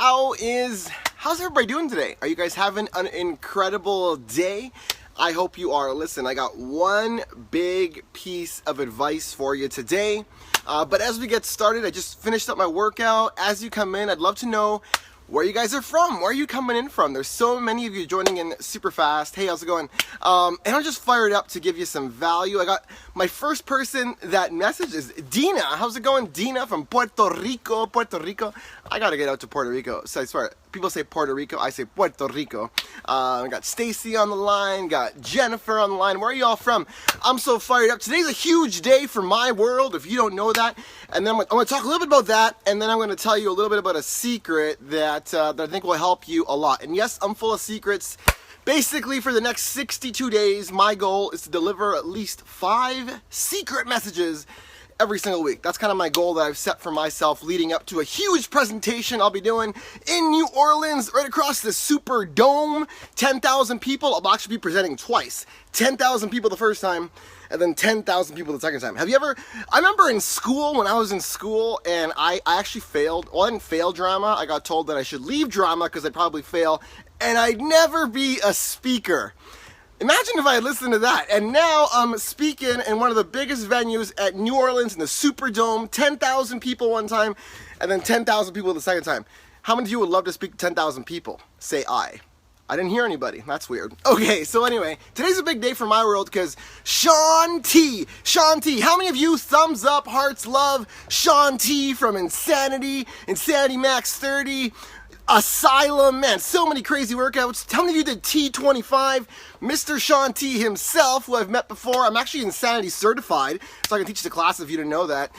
How's everybody doing today? Are you guys having an incredible day? I hope you are. Listen, I got one big piece of advice for you today. But as we get started, I just finished up my workout. As you come in, I'd love to know where you guys are from. Where are you coming in from? There's so many of you joining in super fast. Hey, how's it going? And I'm just fired up to give you some value. I got my first person that messages, Dina. How's it going? Dina from Puerto Rico. I gotta get out to Puerto Rico. So I swear, people say Puerto Rico, I say Puerto Rico. I got Stacy on the line, got Jennifer on the line. Where are y'all from? I'm so fired up. Today's a huge day for my world, if you don't know that. And then I'm gonna talk a little bit about that, and then I'm gonna tell you a little bit about a secret that I think will help you a lot. And yes, I'm full of secrets. Basically, for the next 62 days, my goal is to deliver at least 5 secret messages every single week. That's kind of my goal that I've set for myself leading up to a huge presentation I'll be doing in New Orleans, right across the Superdome. 10,000 people. I'll actually be presenting twice. 10,000 people the first time, and then 10,000 people the second time. I remember in school, when I was in school, and I actually failed. Well, I didn't fail drama. I got told that I should leave drama because I'd probably fail, and I'd never be a speaker. Imagine if I had listened to that. And now I'm speaking in one of the biggest venues at New Orleans in the Superdome. 10,000 people one time, and then 10,000 people the second time. How many of you would love to speak to 10,000 people? Say I. I didn't hear anybody. That's weird. Okay, so anyway, today's a big day for my world because Shaun T. How many of you thumbs up, hearts, love Shaun T from Insanity, Insanity Max 30, Asylum, man, so many crazy workouts. How many of you did T25? Mr. Shaun T himself, who I've met before. I'm actually Insanity certified, so I can teach the class if you didn't know that.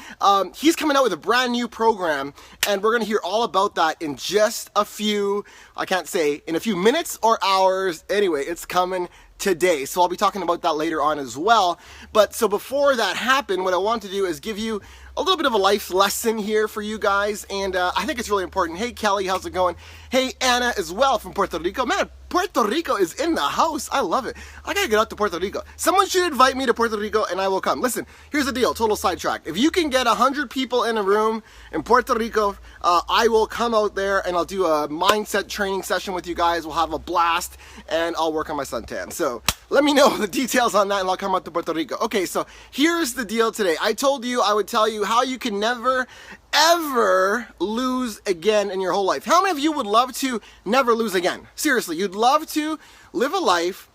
He's coming out with a brand new program, and we're going to hear all about that in just a few, I can't say, in a few minutes or hours. Anyway, it's coming today, so I'll be talking about that later on as well. But so before that happened, what I want to do is give you a little bit of a life lesson here for you guys, and I think it's really important. Hey Kelly, how's it going? Hey Anna as well from Puerto Rico. Man, Puerto Rico is in the house. I love it. I gotta get out to Puerto Rico. Someone should invite me to Puerto Rico and I will come. Listen, here's the deal, total sidetrack. If you can get 100 people in a room in Puerto Rico, I will come out there and I'll do a mindset training session with you guys. We'll have a blast and I'll work on my suntan. So let me know the details on that and I'll come out to Puerto Rico. Okay, so here's the deal today. I told you I would tell you how you can never ever lose again in your whole life. How many of you would love to never lose again? Seriously, you'd love to live a life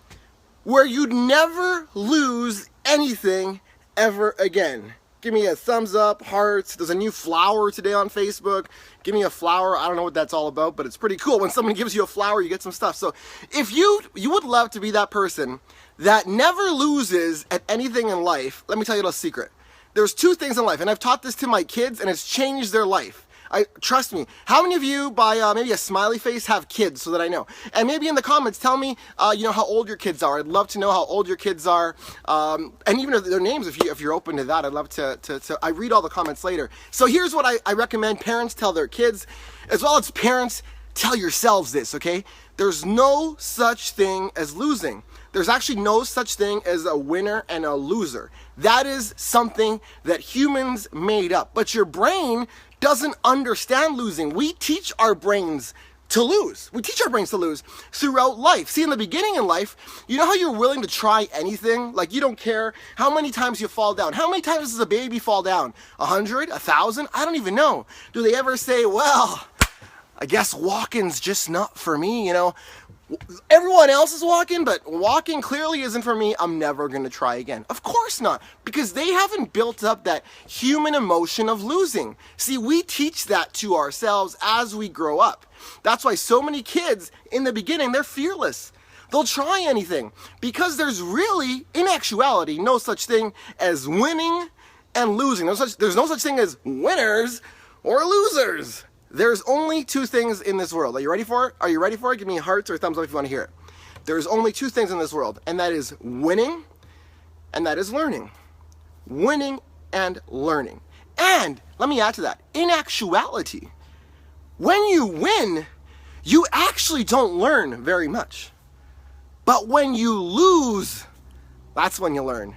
where you'd never lose anything ever again. Give me a thumbs up, hearts. There's a new flower today on Facebook. Give me a flower. I don't know what that's all about, but it's pretty cool. When someone gives you a flower, you get some stuff. So if you would love to be that person that never loses at anything in life, let me tell you a little secret. There's 2 things in life, and I've taught this to my kids, and it's changed their life. Trust me. How many of you, by maybe a smiley face, have kids so that I know? And maybe in the comments, tell me, how old your kids are. I'd love to know how old your kids are, and even their names, if you're open to that. I'd love to I read all the comments later. So here's what I recommend parents tell their kids, as well as parents tell yourselves this, okay? There's no such thing as losing. There's actually no such thing as a winner and a loser. That is something that humans made up. But your brain doesn't understand losing. We teach our brains to lose. We teach our brains to lose throughout life. See, in the beginning in life, you know how you're willing to try anything? Like, you don't care how many times you fall down. How many times does a baby fall down? 100? 1,000? I don't even know. Do they ever say, well, I guess walking's just not for me, Everyone else is walking, but walking clearly isn't for me. I'm never going to try again. Of course not, because they haven't built up that human emotion of losing. See, we teach that to ourselves as we grow up. That's why so many kids in the beginning, they're fearless. They'll try anything because there's really, in actuality, no such thing as winning and losing. There's no such thing as winners or losers. There's only 2 things in this world. Are you ready for it? Are you ready for it? Give me hearts or thumbs up if you want to hear it. There's only 2 things in this world, and that is winning and that is learning. Winning and learning. And let me add to that. In actuality, when you win, you actually don't learn very much. But when you lose, that's when you learn.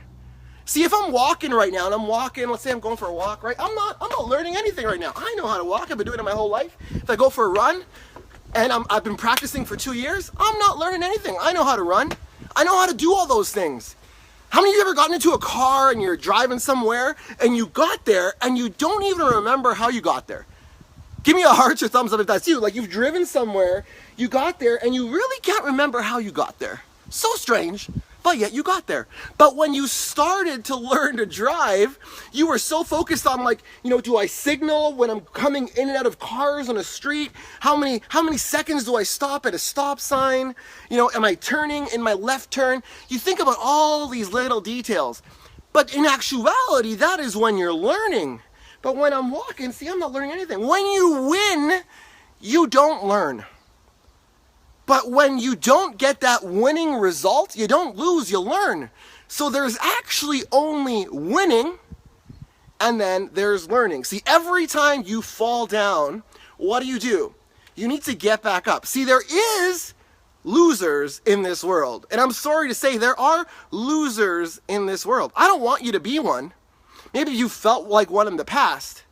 See, if I'm walking right now and I'm walking, let's say I'm going for a walk, right? I'm not learning anything right now. I know how to walk. I've been doing it my whole life. If I go for a run and I've been practicing for 2 years, I'm not learning anything. I know how to run. I know how to do all those things. How many of you ever gotten into a car and you're driving somewhere and you got there and you don't even remember how you got there? Give me a heart or thumbs up if that's you. Like, you've driven somewhere, you got there, and you really can't remember how you got there. So strange, but yet you got there. But when you started to learn to drive, you were so focused on, like, you know, do I signal when I'm coming in and out of cars on a street? How many seconds do I stop at a stop sign? You know, am I turning in my left turn? You think about all these little details. But in actuality, that is when you're learning. But when I'm walking, see, I'm not learning anything. When you win, you don't learn. But when you don't get that winning result, you don't lose, you learn. So there's actually only winning, and then there's learning. See, every time you fall down, what do? You need to get back up. See, there is losers in this world. And I'm sorry to say, there are losers in this world. I don't want you to be one. Maybe you felt like one in the past.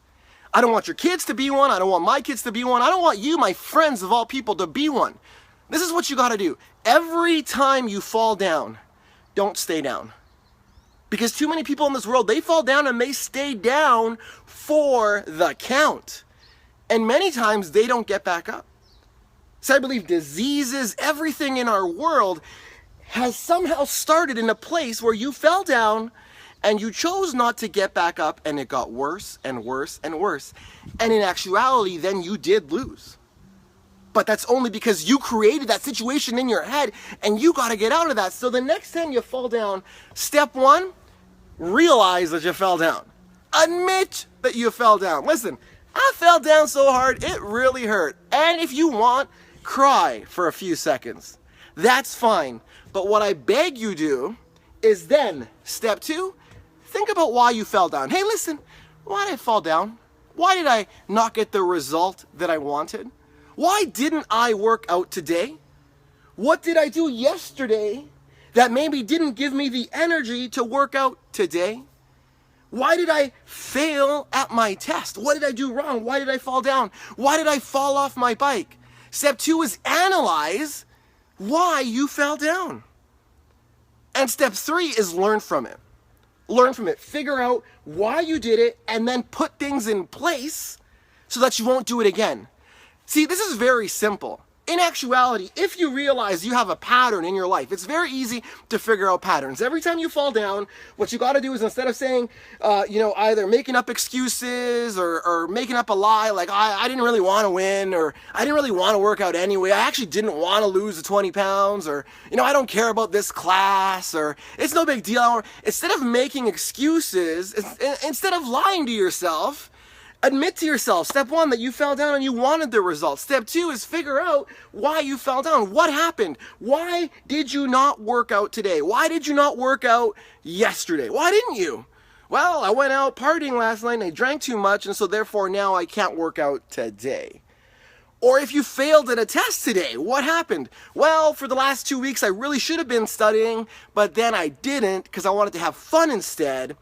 I don't want your kids to be one. I don't want my kids to be one. I don't want you, my friends of all people, to be one. This is what you got to do. Every time you fall down, don't stay down. Because too many people in this world, they fall down and they stay down for the count. And many times they don't get back up. So I believe diseases, everything in our world has somehow started in a place where you fell down and you chose not to get back up, and it got worse and worse and worse. And in actuality, then you did lose. But that's only because you created that situation in your head, and you got to get out of that. So the next time you fall down, step one, realize that you fell down. Admit that you fell down. Listen, I fell down so hard, it really hurt. And if you want, cry for a few seconds. That's fine. But what I beg you do is then, step two, think about why you fell down. Hey, listen, why did I fall down? Why did I not get the result that I wanted? Why didn't I work out today? What did I do yesterday that maybe didn't give me the energy to work out today? Why did I fail at my test? What did I do wrong? Why did I fall down? Why did I fall off my bike? Step two is analyze why you fell down. And step three is learn from it. Learn from it. Figure out why you did it, and then put things in place so that you won't do it again. See, this is very simple. In actuality, if you realize you have a pattern in your life, it's very easy to figure out patterns. Every time you fall down, what you got to do is, instead of saying, either making up excuses or making up a lie, like I didn't really want to win, or I didn't really want to work out anyway, I actually didn't want to lose the 20 pounds, or, I don't care about this class, or it's no big deal. Instead of making excuses, instead of lying to yourself, admit to yourself, step one, that you fell down and you wanted the result. Step two is figure out why you fell down. What happened? Why did you not work out today? Why did you not work out yesterday? Why didn't you? Well, I went out partying last night and I drank too much, and so therefore now I can't work out today. Or if you failed at a test today, what happened? Well, for the last 2 weeks I really should have been studying, but then I didn't because I wanted to have fun instead.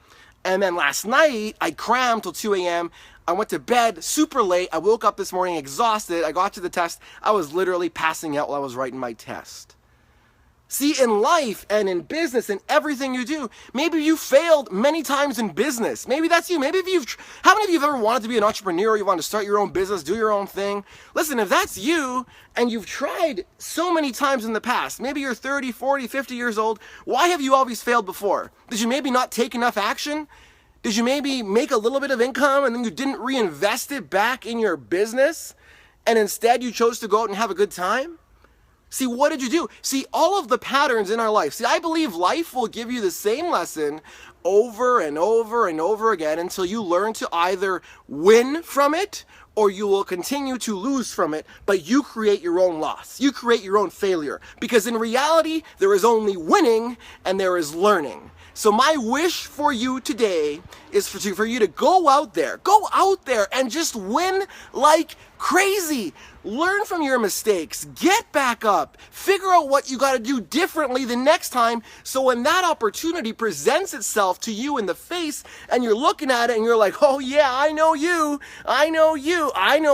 And then last night I crammed till 2 a.m. I went to bed super late. I woke up this morning exhausted. I got to the test. I was literally passing out while I was writing my test. See, in life and in business and everything you do, maybe you failed many times in business. Maybe that's you. Maybe how many of you have ever wanted to be an entrepreneur? You want to start your own business, do your own thing? Listen, if that's you and you've tried so many times in the past, maybe you're 30, 40, 50 years old, why have you always failed before? Did you maybe not take enough action? Did you maybe make a little bit of income and then you didn't reinvest it back in your business, and instead you chose to go out and have a good time? See, what did you do? See, all of the patterns in our life. See, I believe life will give you the same lesson over and over and over again until you learn to either win from it or you will continue to lose from it, but you create your own loss. You create your own failure. Because in reality, there is only winning and there is learning. So my wish for you today is for you to go out there and just win like crazy. Learn from your mistakes, get back up, figure out what you got to do differently the next time, so when that opportunity presents itself to you in the face and you're looking at it and you're like, oh yeah, I know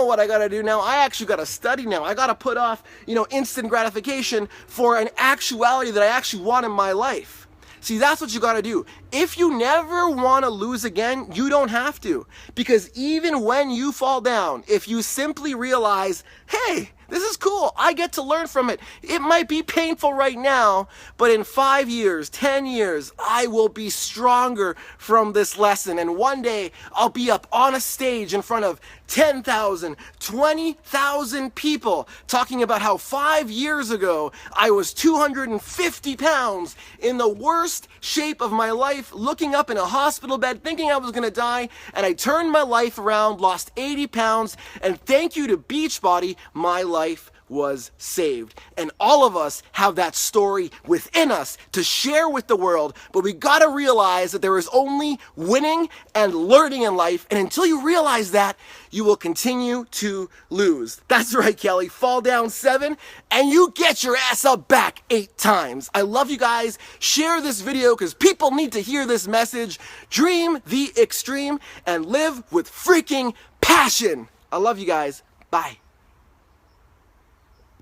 what I got to do now. I actually got to study now. I got to put off, instant gratification for an actuality that I actually want in my life. See, that's what you got to do. If you never want to lose again, you don't have to. Because even when you fall down, if you simply realize, hey, this is cool, I get to learn from it. It might be painful right now, but in 5 years, 10 years, I will be stronger from this lesson. And one day, I'll be up on a stage in front of 10,000, 20,000 people talking about how 5 years ago, I was 250 pounds in the worst shape of my life, looking up in a hospital bed, thinking I was gonna die, and I turned my life around, lost 80 pounds, and thank you to Beachbody, my life was saved. And all of us have that story within us to share with the world, but we gotta realize that there is only winning and learning in life, and until you realize that, you will continue to lose. That's right, Kelly. Fall down 7, and you get your ass up back 8 times. I love you guys. Share this video because people need to hear this message. Dream the extreme and live with freaking passion. I love you guys. Bye.